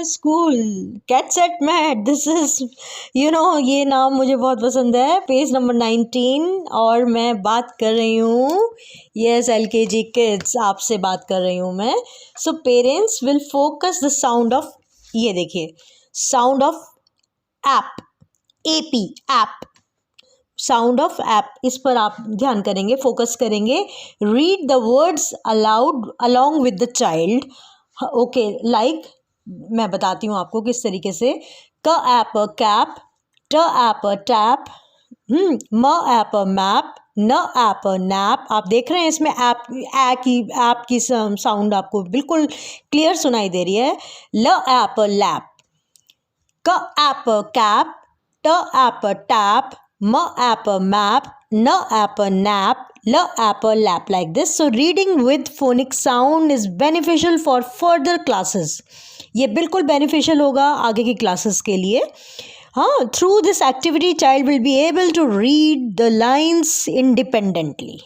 School cat sat mat this is ये नाम मुझे बहुत पसंद है। पेज नंबर 19 और मैं बात कर रही हूँ यस LKG किड्स आपसे बात कर रही हूँ मैं। So parents will focus the sound of, ये देखिए sound of app, AP app, sound of app, इस पर आप ध्यान करेंगे, फोकस करेंगे। Read the words allowed along with the child. Okay, like मैं बताती हूँ आपको किस तरीके से। क ऐप कैप, ट ऐप टैप, म ऐप मैप, न ऐप नैप। आप देख रहे हैं इसमें ऐप की साउंड आपको बिल्कुल क्लियर सुनाई दे रही है। ल ऐप लैप, क ऐप कैप, ट ऐप टैप, म ऐप मैप, न app nap, l app lap, like this. So reading with phonic sound is beneficial for further classes. ये बिल्कुल beneficial होगा आगे की classes के लिए। हाँ, through this activity child will be able to read the lines independently.